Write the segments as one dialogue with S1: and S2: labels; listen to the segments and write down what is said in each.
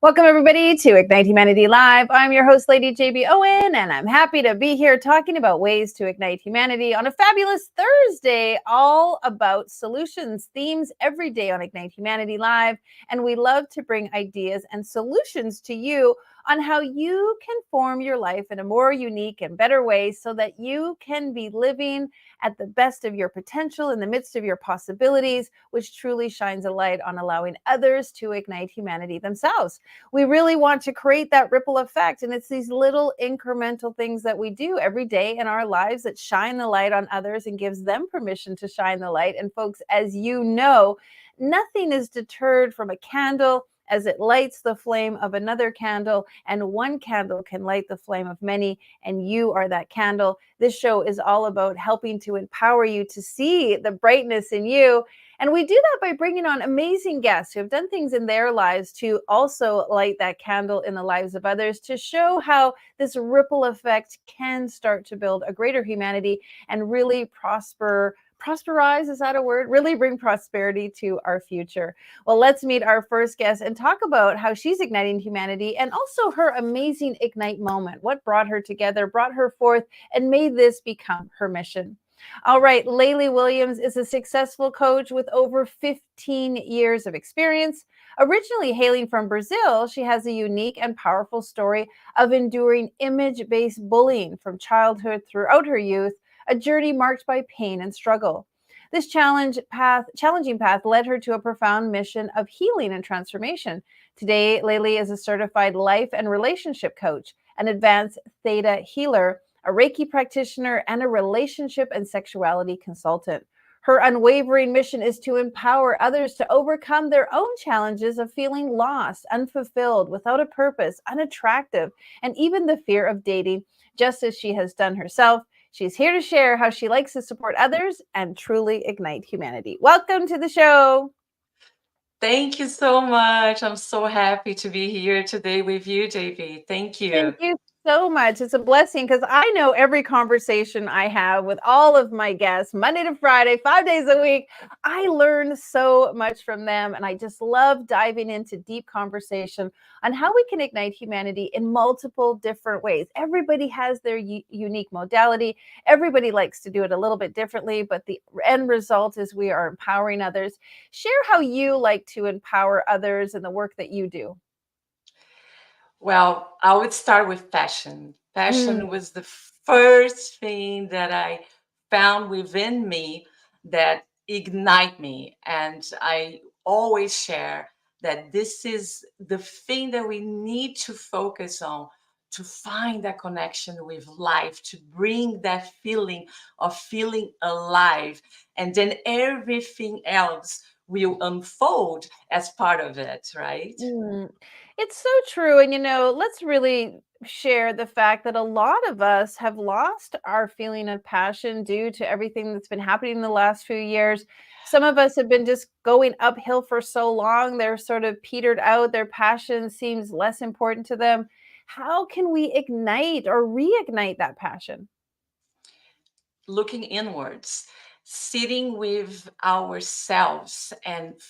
S1: Welcome, everybody, to Ignite Humanity Live. I'm your host, Lady JB Owen, and I'm happy to be here talking about ways to ignite humanity on a fabulous Thursday, all about solutions, themes every day on Ignite Humanity Live. And we love to bring ideas and solutions to you on how you can form your life in a more unique and better way so that you can be living at the best of your potential in the midst of your possibilities, which truly shines a light on allowing others to ignite humanity themselves. We really want to create that ripple effect. And it's these little incremental things that we do every day in our lives that shine the light on others and gives them permission to shine the light. And folks, as you know, nothing is deterred from a candle as it lights the flame of another candle, and one candle can light the flame of many, and you are that candle. This show is all about helping to empower you to see the brightness in you. And we do that by bringing on amazing guests who have done things in their lives to also light that candle in the lives of others, to show how this ripple effect can start to build a greater humanity and really prosperize, is that a word? Really bring prosperity to our future. Well, let's meet our first guest and talk about how she's igniting humanity and also her amazing Ignite moment. What brought her together, brought her forth, and made this become her mission. All right, Lesli Williams is a successful coach with over 15 years of experience. Originally hailing from Brazil, she has a unique and powerful story of enduring image-based bullying from childhood throughout her youth, a journey marked by pain and struggle. This challenging path led her to a profound mission of healing and transformation. Today, Lesli is a certified life and relationship coach, an advanced theta healer, a Reiki practitioner, and a relationship and sexuality consultant. Her unwavering mission is to empower others to overcome their own challenges of feeling lost, unfulfilled, without a purpose, unattractive, and even the fear of dating, just as she has done herself. She's here to share how she likes to support others and truly ignite humanity. Welcome to the show.
S2: Thank you so much. I'm so happy to be here today with you, JP. Thank
S1: Thank
S2: you.
S1: you so much. It's a blessing because I know every conversation I have with all of my guests, Monday to Friday, 5 days a week, I learn so much from them. And I just love diving into deep conversation on how we can ignite humanity in multiple different ways. Everybody has their unique modality. Everybody likes to do it a little bit differently, but the end result is we are empowering others. Share how you like to empower others in the work that you do.
S2: Well, I would start with passion.
S1: Mm,
S2: Passion was the first thing that I found within me that ignite me. And I always share that this is the thing that we need to focus on to find that connection with life, to bring that feeling of feeling alive. And then everything else will unfold as part of it, right?
S1: mm. It's so true. And, let's really share the fact that a lot of us have lost our feeling of passion due to everything that's been happening in the last few years. Some of us have been just going uphill for so long, they're sort of petered out. Their passion seems less important to them. How can we ignite or reignite that passion?
S2: Looking inwards, sitting with ourselves and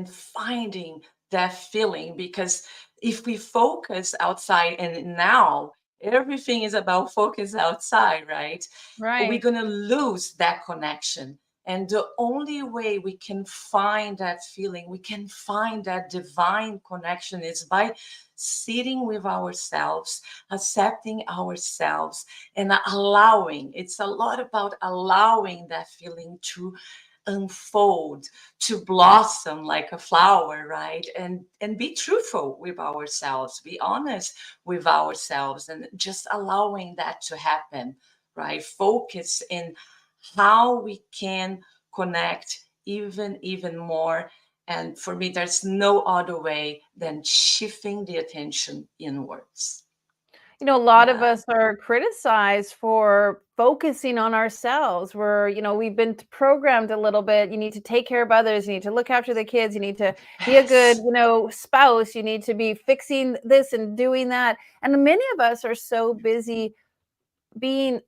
S2: finding that feeling. Because if we focus outside and now everything is about focus outside, right? We're
S1: Right.
S2: going to lose that connection. And the only way we can find that feeling, we can find that divine connection is by sitting with ourselves, accepting ourselves, and allowing. It's a lot about allowing that feeling to unfold, to blossom like a flower, right? And be truthful with ourselves, be honest with ourselves, and just allowing that to happen, right? Focus in how we can connect even more. And for me, there's no other way than shifting the attention inwards.
S1: A lot of
S2: Yeah.
S1: us are criticized for focusing on ourselves. We've been programmed a little bit. You need to take care of others. You need to look after the kids. You need to be a good,
S2: Yes.
S1: spouse. You need to be fixing this and doing that. And many of us are so busy being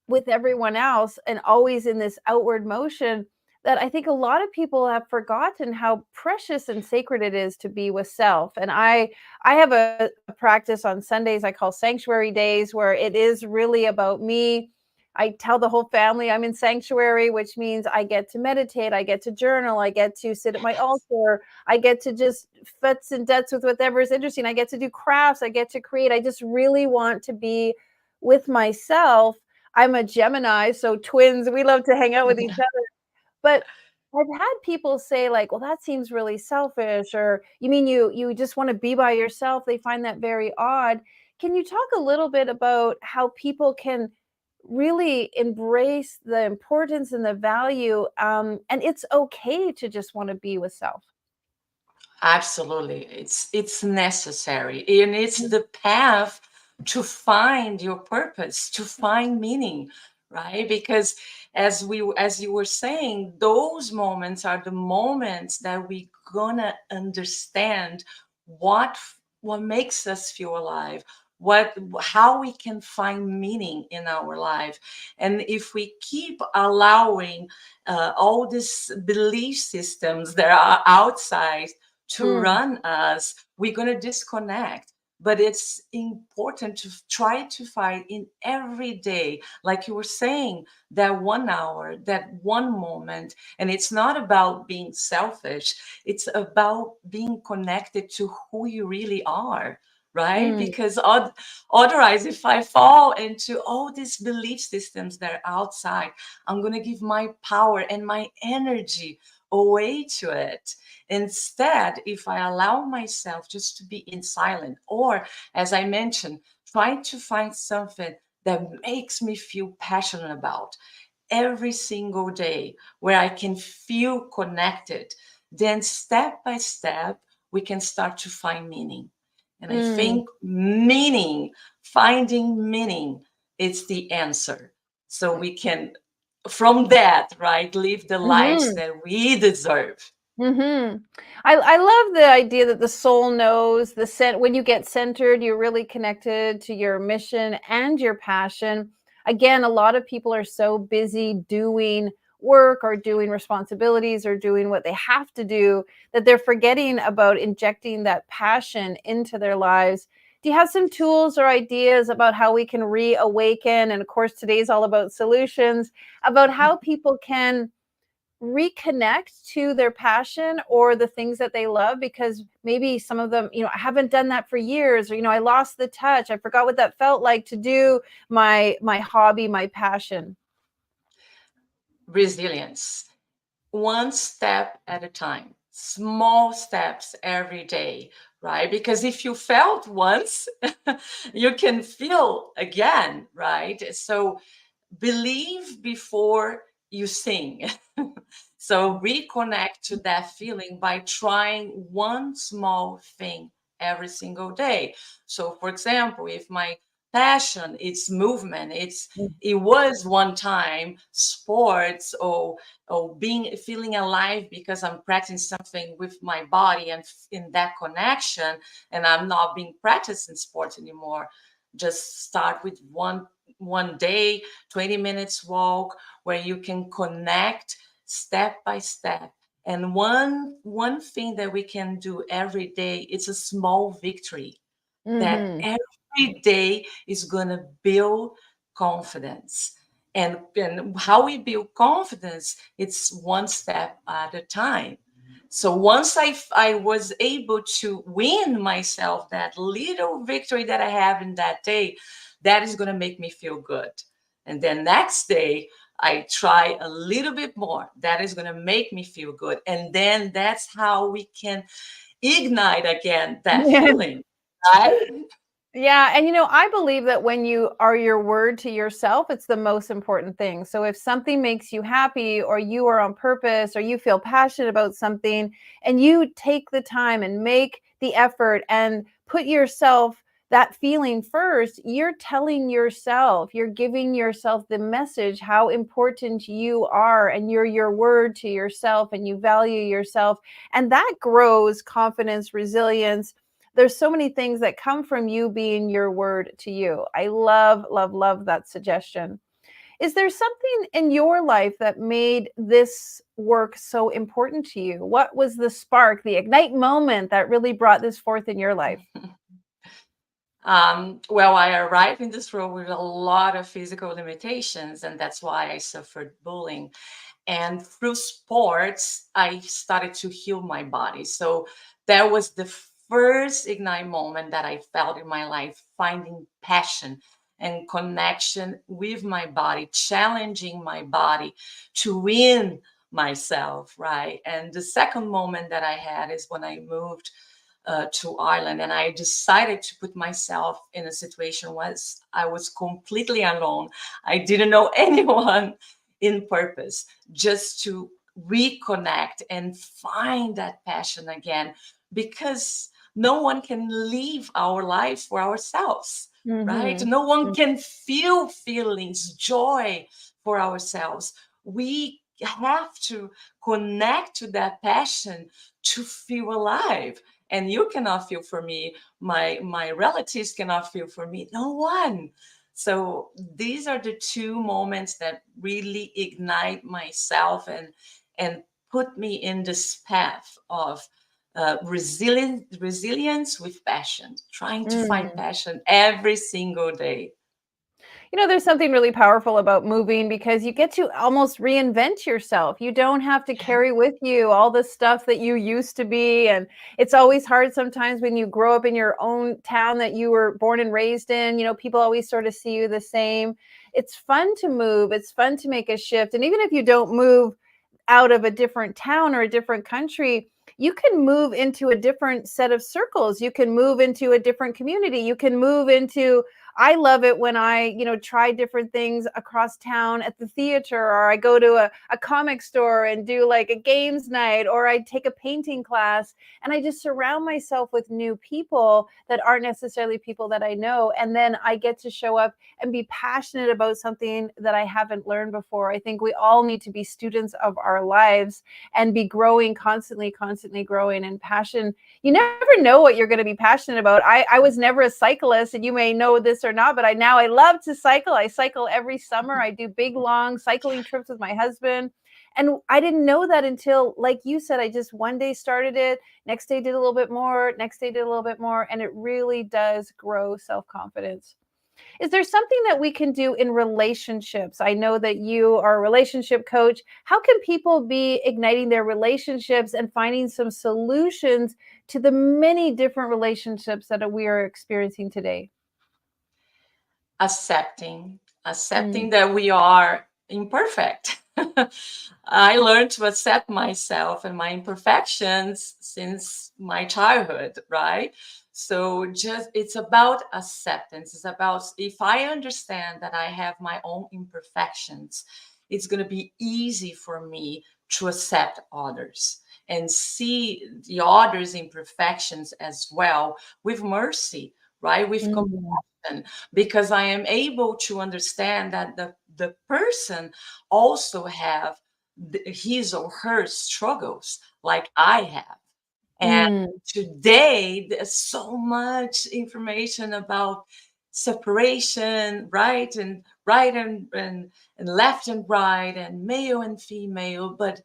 S1: with everyone else and always in this outward motion that I think a lot of people have forgotten how precious and sacred it is to be with self. And I have a practice on Sundays I call sanctuary days, where it is really about me. I tell the whole family I'm in sanctuary, which means I get to meditate, I get to journal, I get to sit at my altar, I get to just futz and dutz with whatever is interesting. I get to do crafts, I get to create. I just really want to be with myself. I'm a Gemini, so twins, we love to hang out with each other. But I've had people say like, "Well, that seems really selfish," or "You mean you just wanna be by yourself?" They find that very odd. Can you talk a little bit about how people can really embrace the importance and the value, and it's okay to just wanna be with self?
S2: Absolutely. It's necessary, and it's
S1: Mhm.
S2: the path to find your purpose, to find meaning, right? Because as you were saying, those moments are the moments that we gonna understand what makes us feel alive, what how we can find meaning in our life. And if we keep allowing all these belief systems that are outside to
S1: Mm,
S2: run us, we're going to disconnect. But it's important to try to find in every day, like you were saying, that 1 hour, that one moment. And it's not about being selfish, it's about being connected to who you really are, right?
S1: mm,
S2: Because otherwise, if I fall into all these belief systems that are outside, I'm going to give my power and my energy away to it. Instead, if I allow myself just to be in silence, or as I mentioned, trying to find something that makes me feel passionate about every single day, where I can feel connected, then step by step, we can start to find meaning. And I
S1: mm,
S2: think finding meaning, is the answer. So we can, from that, right, live the lives
S1: mhm.
S2: that we deserve.
S1: Mhm. I love the idea that the soul knows when you get centered, you're really connected to your mission and your passion. Again, a lot of people are so busy doing work or doing responsibilities or doing what they have to do that they're forgetting about injecting that passion into their lives. Do you have some tools or ideas about how we can reawaken? And of course, today's all about solutions, about how people can reconnect to their passion or the things that they love, because maybe some of them, I haven't done that for years, or I lost the touch, I forgot what that felt like to do my hobby, my passion.
S2: Resilience, one step at a time, small steps every day, right? Because if you felt once, you can feel again, right? So believe before you sing. So reconnect to that feeling by trying one small thing every single day. So for example, if my passion it's movement, it was one time sports, or being feeling alive because I'm practicing something with my body and in that connection, and I'm not being practicing sports anymore. Just start with one day, 20 minutes walk, where you can connect step by step. And one thing that we can do every day, it's a small victory that
S1: Mm-hmm.
S2: every day is going to build confidence. And how we build confidence, it's one step at a time. So once I was able to win myself that little victory that I have in that day, that is going to make me feel good. And then next day, I try a little bit more. That is going to make me feel good. And then that's how we can ignite again that feeling, right?
S1: Yeah, and I believe that when you are your word to yourself, it's the most important thing. So if something makes you happy, or you are on purpose, or you feel passionate about something, and you take the time and make the effort and put yourself that feeling first, you're telling yourself, you're giving yourself the message how important you are, and you're your word to yourself, and you value yourself, and that grows confidence, resilience. There's so many things that come from you being your word to you. I love, love, love that suggestion. Is there something in your life that made this work so important to you? What was the spark, the ignite moment that really brought this forth in your life?
S2: Well, I arrived in this role with a lot of physical limitations, and that's why I suffered bullying. And through sports, I started to heal my body. So that was the first ignite moment that I felt in my life, finding passion and connection with my body, challenging my body to win myself, right? And the second moment that I had is when I moved to Ireland, and I decided to put myself in a situation where I was completely alone. I didn't know anyone in purpose, just to reconnect and find that passion again, because no one can live our life for ourselves, right?
S1: Mhm.
S2: No one can feel feelings, joy for ourselves. We have to connect to that passion to feel alive. And you cannot feel for me, my relatives cannot feel for me, no one. So these are the two moments that really ignite myself and put me in this path of resilience with passion, trying to find
S1: Mm.
S2: passion every single day.
S1: There's something really powerful about moving because you get to almost reinvent yourself. You don't have to
S2: Yeah.
S1: carry with you all the stuff that you used to be. And it's always hard sometimes when you grow up in your own town that you were born and raised in. People always sort of see you the same. It's fun to move, it's fun to make a shift. And even if you don't move out of a different town or a different country, you can move into a different set of circles. You can move into a different community. You can move into, I love it when I try different things across town at the theater, or I go to a comic store and do like a games night, or I take a painting class and I just surround myself with new people that aren't necessarily people that I know. And then I get to show up and be passionate about something that I haven't learned before. I think we all need to be students of our lives and be growing constantly, constantly growing. And passion, you never know what you're going to be passionate about. I was never a cyclist, and you may know this or not, but I love to cycle. I cycle every summer. I do big, long cycling trips with my husband. And I didn't know that until, like you said, I just one day started it, next day did a little bit more, next day did a little bit more, and it really does grow self-confidence. Is there something that we can do in relationships? I know that you are a relationship coach. How can people be igniting their relationships and finding some solutions to the many different relationships that we are experiencing today?
S2: accepting
S1: Mm.
S2: accepting that we are imperfect. I learned to accept myself and my imperfections since my childhood, right? So just it's about acceptance. It's about, if I understand that I have my own imperfections, it's going to be easy for me to accept others and see the others' imperfections as well with mercy, right? With
S1: Mm.
S2: because I am able to understand that the person also have his or her struggles like I have. And
S1: Mm.
S2: today there's so much information about separation, right and left and right and male and female, but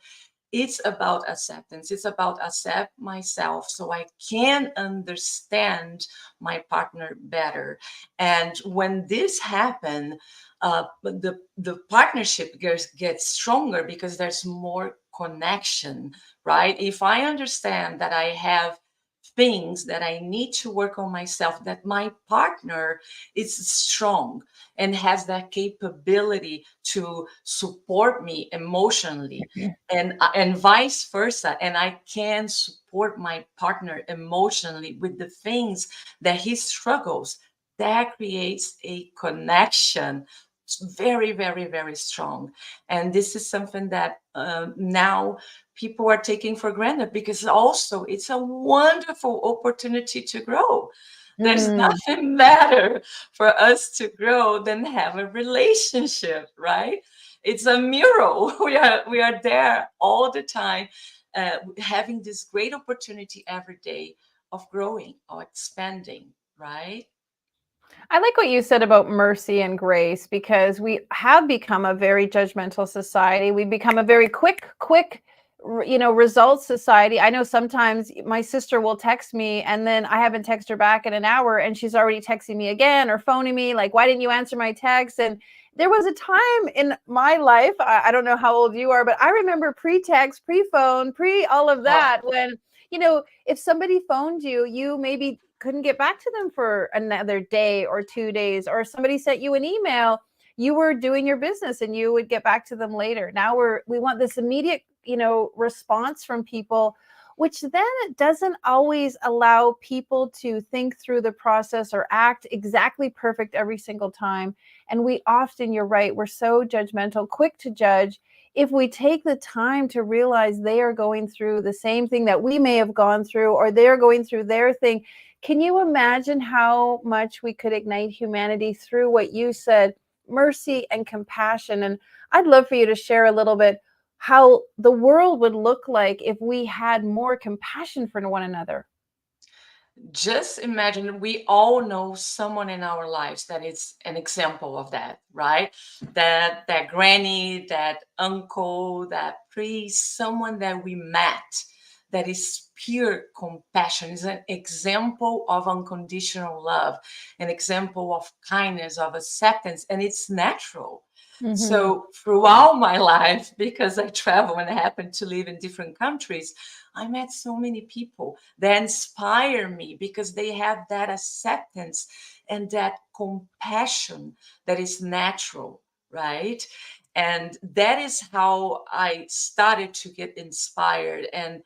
S2: it's about acceptance. It's about accept myself so I can understand my partner better. And when this happen, the partnership gets stronger because there's more connection, right? If I understand that I have things that I need to work on myself, that my partner is strong and has that capability to support me emotionally, and vice versa, and I can support my partner emotionally with the things that he struggles, that creates a connection. It's very, very, very strong. And this is something that now people are taking for granted, because also it's a wonderful opportunity to grow. There's
S1: Mm.
S2: nothing better for us to grow than have a relationship, right? It's a mural. We are there all the time, having this great opportunity every day of growing or expanding, right?
S1: I like what you said about mercy and grace because we have become a very judgmental society. We've become a very quick, results society. I know sometimes my sister will text me and then I haven't texted her back in an hour and she's already texting me again or phoning me like, why didn't you answer my text? And there was a time in my life, I don't know how old you are, but I remember pre-text, pre-phone, pre all of
S2: Oh,
S1: that when, if somebody phoned you, you maybe couldn't get back to them for another day or 2 days, or somebody sent you an email, you were doing your business and you would get back to them later. Now we want this immediate, response from people, which then it doesn't always allow people to think through the process or act exactly perfect every single time. And we often, you're right, we're so judgmental, quick to judge. If we take the time to realize they are going through the same thing that we may have gone through, or they're going through their thing, can you imagine how much we could ignite humanity through what you said, mercy and compassion? And I'd love for you to share a little bit how the world would look like if we had more compassion for one another.
S2: just imagine, we all know someone in our lives that is an example of that, right? That granny, that uncle, that priest, someone that we met that is pure compassion, is an example of unconditional love, an example of kindness, of acceptance, and it's natural.
S1: Hmm.
S2: So throughout my life, because I travel and I happen to live in different countries, I met so many people that inspire me because they have that acceptance and that compassion that is natural, right? And that is how I started to get inspired. And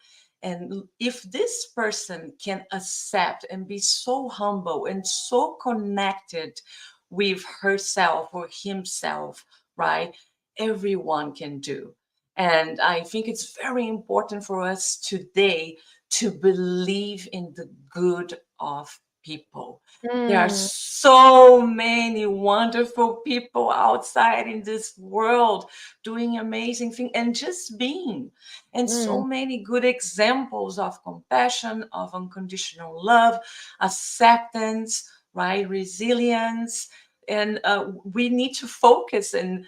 S2: if this person can accept and be so humble and so connected with herself or himself, right? Everyone can do. And I think it's very important for us today to believe in the good of people. There are
S1: Mm,
S2: so many wonderful people outside in this world doing amazing things and just being. And so
S1: mm,
S2: many good examples of compassion, of unconditional love, acceptance, right? Resilience. And we need to focus in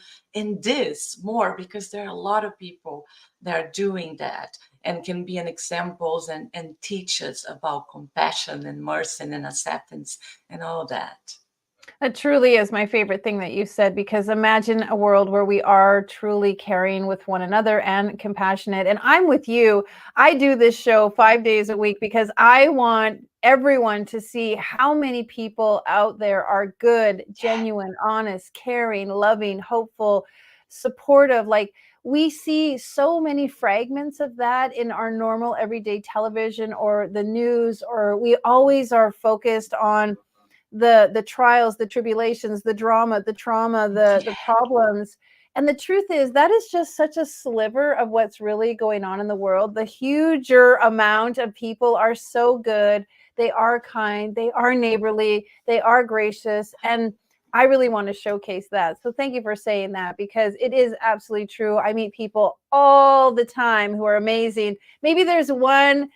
S2: this more because there are a lot of people that are doing that and can be an examples and teach us about compassion and mercy and acceptance and all that.
S1: it truly is my favorite thing that you said, because imagine a world where we are truly caring with one another and compassionate. And I'm with you. I do this show 5 days a week because I want everyone to see how many people out there are good, genuine, honest, caring, loving, hopeful, supportive. Like, we see so many fragments of that in our normal everyday television or the news, or we always are focused on the trials, the tribulations, the drama, the trauma, the problems. And the truth is that is just such a sliver of what's really going on in the world. The huger amount of people are so good, they are kind, they are neighborly, they are gracious, and I really want to showcase that. So thank you for saying that, because it is absolutely true. I meet people all the time who are amazing. Maybe there's one,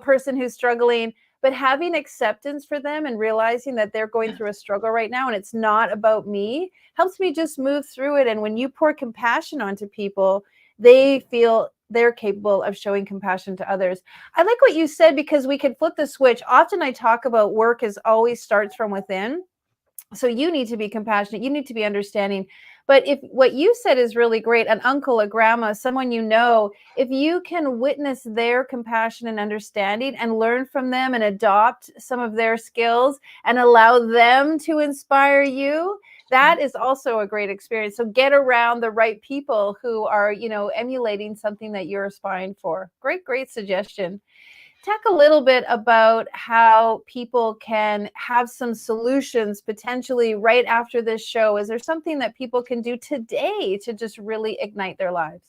S1: person who's struggling, but having acceptance for them and realizing that they're going through a struggle right now and it's not about me helps me just move through it. And when you pour compassion onto people, they feel they're capable of showing compassion to others. I like what you said, because we could flip the switch. Often I talk about work is always starts from within. So you need to be compassionate, you need to be understanding. But if what you said is really great, an uncle, a grandma, someone, if you can witness their compassion and understanding and learn from them and adopt some of their skills and allow them to inspire you, that is also a great experience. So get around the right people who are, emulating something that you're aspiring for. Great suggestion. Talk a little bit about how people can have some solutions potentially right after this show. Is there something that people can do today to just really ignite their lives?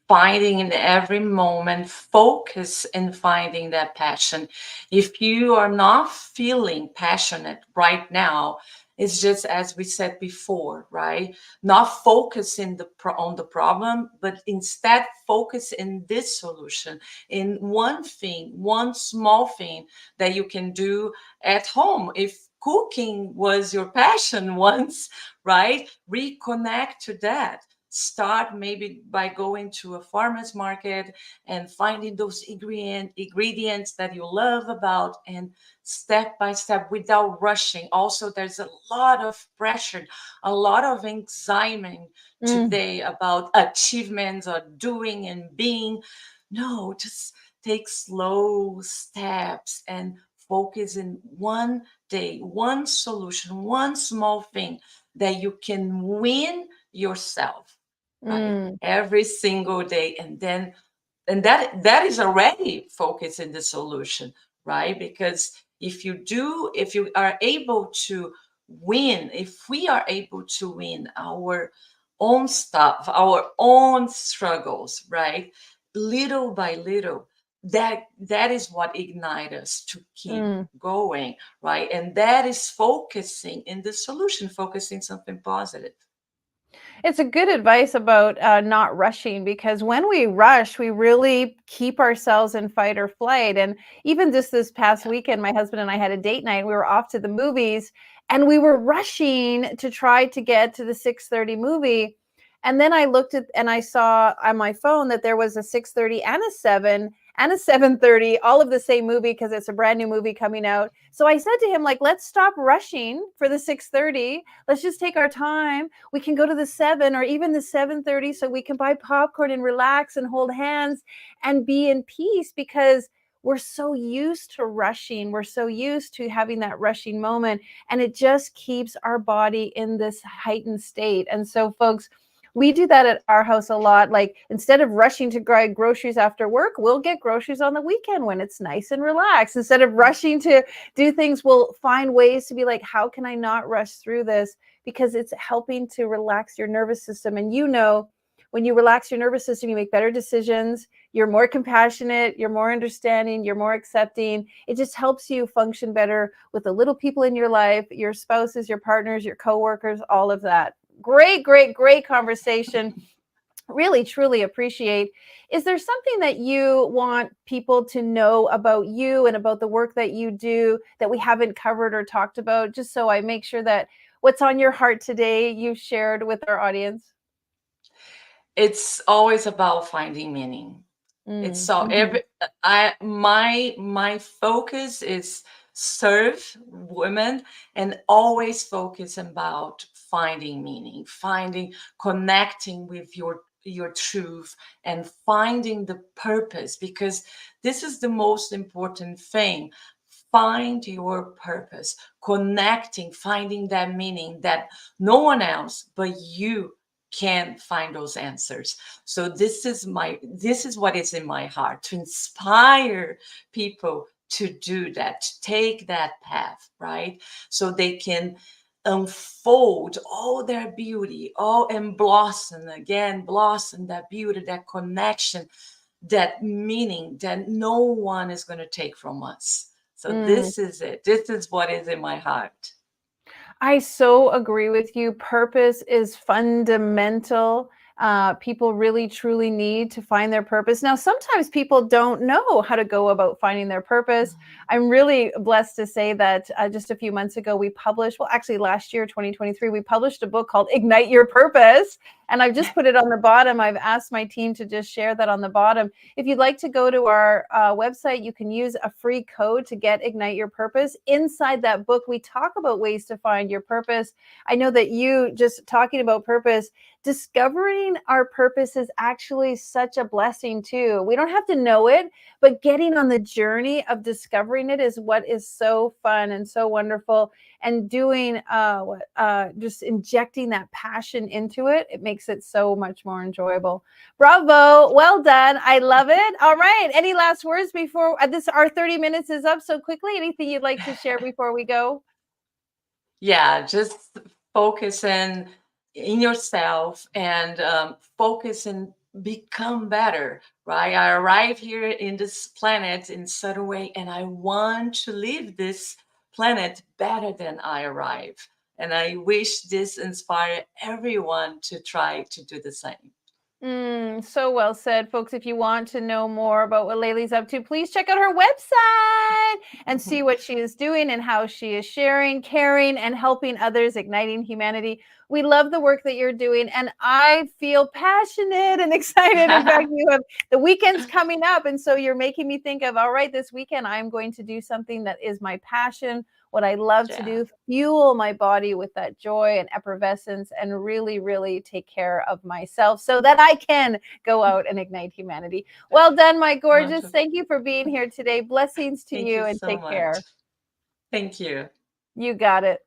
S2: Finding in every moment, focus in finding that passion. If you are not feeling passionate right now, It's just as we said before, right? Not focusing on the problem, but instead focus in this solution, in one thing, one small thing that you can do at home. If cooking was your passion once, right? Reconnect to that. Start maybe by going to a farmer's market and finding those ingredients that you love about, and step by step without rushing. Also, there's a lot of pressure, a lot of anxiety
S1: Mm,
S2: today about achievements or doing and being. No, just take slow steps and focus in one day, one solution, one small thing that you can win yourself, right?
S1: mm.
S2: Every single day. And that is already focus in the solution, right? Because if you are able to win, if we are able to win our own stuff, our own struggles, right, little by little, that is what ignites us to keep
S1: Mm.
S2: going, right? And that is focusing in the solution, focusing something positive.
S1: It's a good advice about not rushing, because when we rush, we really keep ourselves in fight or flight. And even just this past
S2: Yeah.
S1: weekend, my husband and I had a date night. We were off to the movies, and we were rushing to try to get to the 6:30 movie. And then I looked at and I saw on my phone that there was a 6:30 and a 7 and a 7:30, all of the same movie, because it's a brand new movie coming out. So I said to him, like, let's stop rushing for the 6:30. Let's just take our time. We can go to the 7 or even the 7:30, so we can buy popcorn and relax and hold hands and be in peace, because we're so used to rushing. We're so used to having that rushing moment, and it just keeps our body in this heightened state. And so, folks, we do that at our house a lot. Like, instead of rushing to grab groceries after work, we'll get groceries on the weekend when it's nice and relaxed. Instead of rushing to do things, we'll find ways to be like, how can I not rush through this? Because it's helping to relax your nervous system. And when you relax your nervous system, you make better decisions. You're more compassionate, you're more understanding, you're more accepting. It just helps you function better with the little people in your life, your spouses, your partners, your coworkers, all of that. Great, great, great conversation. Really, truly appreciate. Is there something that you want people to know about you and about the work that you do that we haven't covered or talked about? Just so I make sure that what's on your heart today you've shared with our audience.
S2: It's always about finding meaning. It's
S1: Mm,
S2: so
S1: mhm,
S2: every I my focus is serve women, and always focus about finding meaning, finding, connecting with your truth, and finding the purpose, because this is the most important thing. Find your purpose, connecting, finding that meaning that no one else but you can find those answers. So this is what is in my heart, to inspire people to do that, to take that path, right? So they can unfold all their beauty, all, and blossom again, blossom that beauty, that connection, that meaning that no one is going to take from us. So
S1: mm.
S2: this is it. This is what is in my heart.
S1: I so agree with you. Purpose is fundamental. People really truly need to find their purpose. Now, sometimes people don't know how to go about finding their purpose. I'm really blessed to say that just a few months ago, we published, well, actually last year, 2023, we published a book called Ignite Your Purpose. And I've just put it on the bottom. I've asked my team to just share that on the bottom. If you'd like to go to our website, you can use a free code to get Ignite Your Purpose. Inside that book, we talk about ways to find your purpose. I know that you just talking about purpose, discovering our purpose is actually such a blessing too. We don't have to know it, but getting on the journey of discovering it is what is so fun and so wonderful. And doing just injecting that passion into it, it makes it so much more enjoyable. Bravo, well done. I love it. All right, any last words before this? Our 30 minutes is up so quickly. Anything you'd like to share before we go?
S2: Yeah, just focus in yourself, and focus and become better, right? I arrived here in this planet in certain way, and I want to leave this planet better than I arrived. And I wish this inspire everyone to try to do the same.
S1: So well said, folks. If you want to know more about what Lesli's up to, please check out her website and see what she is doing and how she is sharing, caring, and helping others, igniting humanity. We love the work that you're doing, and I feel passionate and excited. In fact, you have the weekends coming up, and so you're making me think of, all right, this weekend I'm going to do something that is my passion, what I love to do, fuel my body with that joy and effervescence, and really, really take care of myself so that I can go out and ignite humanity. Well done, my gorgeous.
S2: Wonderful.
S1: Thank you for being here today. Blessings to you, and
S2: so
S1: take
S2: much.
S1: care.
S2: Thank you.
S1: You got it.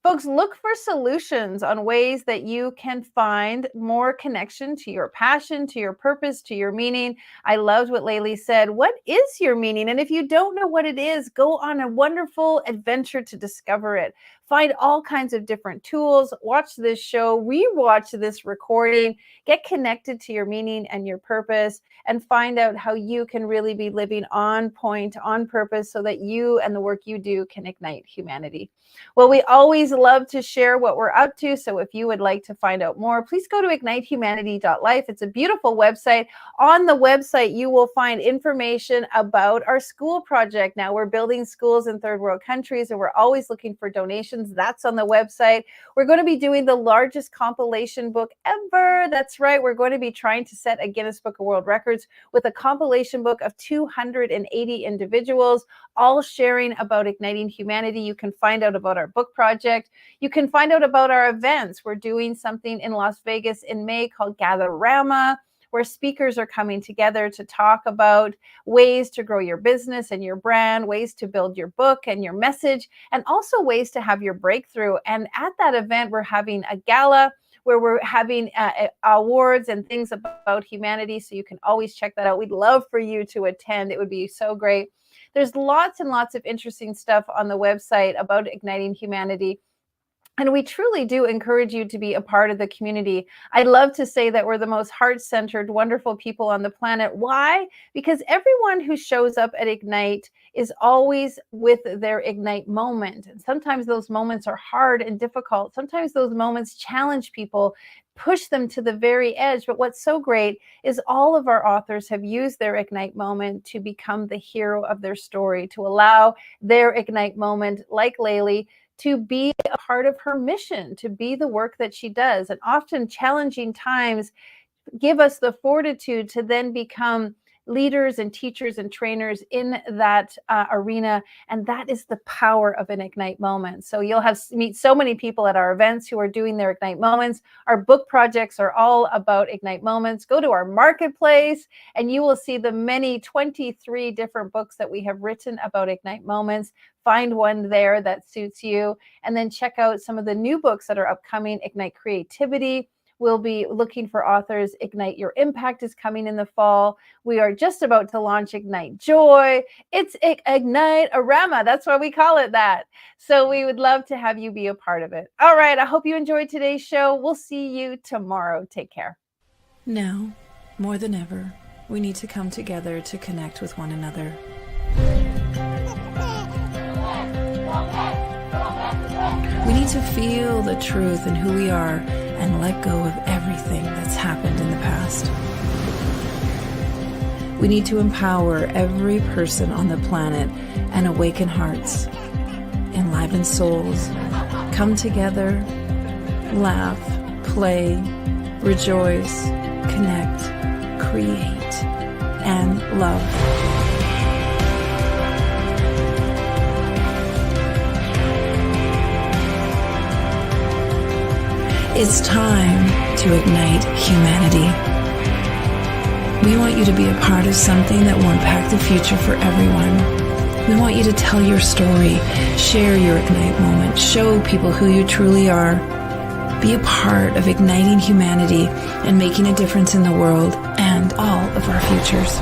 S1: Folks, look for solutions on ways that you can find more connection to your passion, to your purpose, to your meaning. I loved what Lesli said. What is your meaning? And if you don't know what it is, go on a wonderful adventure to discover it. Find all kinds of different tools. Watch this show. Rewatch this recording. Get connected to your meaning and your purpose, and find out how you can really be living on point, on purpose, so that you and the work you do can ignite humanity. Well, we always love to share what we're up to. So if you would like to find out more, please go to ignitehumanity.life. It's a beautiful website. On the website, you will find information about our school project. Now, we're building schools in third world countries, and we're always looking for donations. That's on the website. We're going to be doing the largest compilation book ever. That's right. We're going to be trying to set a Guinness Book of World Records with a compilation book of 280 individuals, all sharing about igniting humanity. You can find out about our book project. You can find out about our events. We're doing something in Las Vegas in May called Gatherama, where speakers are coming together to talk about ways to grow your business and your brand, ways to build your book and your message, and also ways to have your breakthrough. And at that event, we're having a gala where we're having awards and things about humanity. So you can always check that out. We'd love for you to attend. It would be so great. There's lots and lots of interesting stuff on the website about igniting humanity. And we truly do encourage you to be a part of the community. I love to say that we're the most heart-centered, wonderful people on the planet. Why? Because everyone who shows up at Ignite is always with their Ignite moment. And sometimes those moments are hard and difficult. Sometimes those moments challenge people, push them to the very edge. But what's so great is all of our authors have used their Ignite moment to become the hero of their story, to allow their Ignite moment, like Lesli, to be a part of her mission, to be the work that she does. And often challenging times give us the fortitude to then become leaders and teachers and trainers in that arena. And that is the power of an Ignite moment. So you'll meet so many people at our events who are doing their Ignite moments. Our book projects are all about Ignite moments. Go to our marketplace and you will see the many 23 different books that we have written about Ignite moments. Find one there that suits you. And then check out some of the new books that are upcoming. Ignite Creativity. We'll be looking for authors. Ignite Your Impact is coming in the fall. We are just about to launch Ignite Joy. It's Ignite-orama. That's why we call it that. So we would love to have you be a part of it. All right. I hope you enjoyed today's show. We'll see you tomorrow. Take care.
S3: Now, more than ever, we need to come together to connect with one another. We need to feel the truth in who we are and let go of everything that's happened in the past. We need to empower every person on the planet and awaken hearts, enliven souls, come together, laugh, play, rejoice, connect, create, and love. It's time to ignite humanity. We want you to be a part of something that will impact the future for everyone. We want you to tell your story, share your Ignite moment, show people who you truly are. Be a part of igniting humanity and making a difference in the world and all of our futures.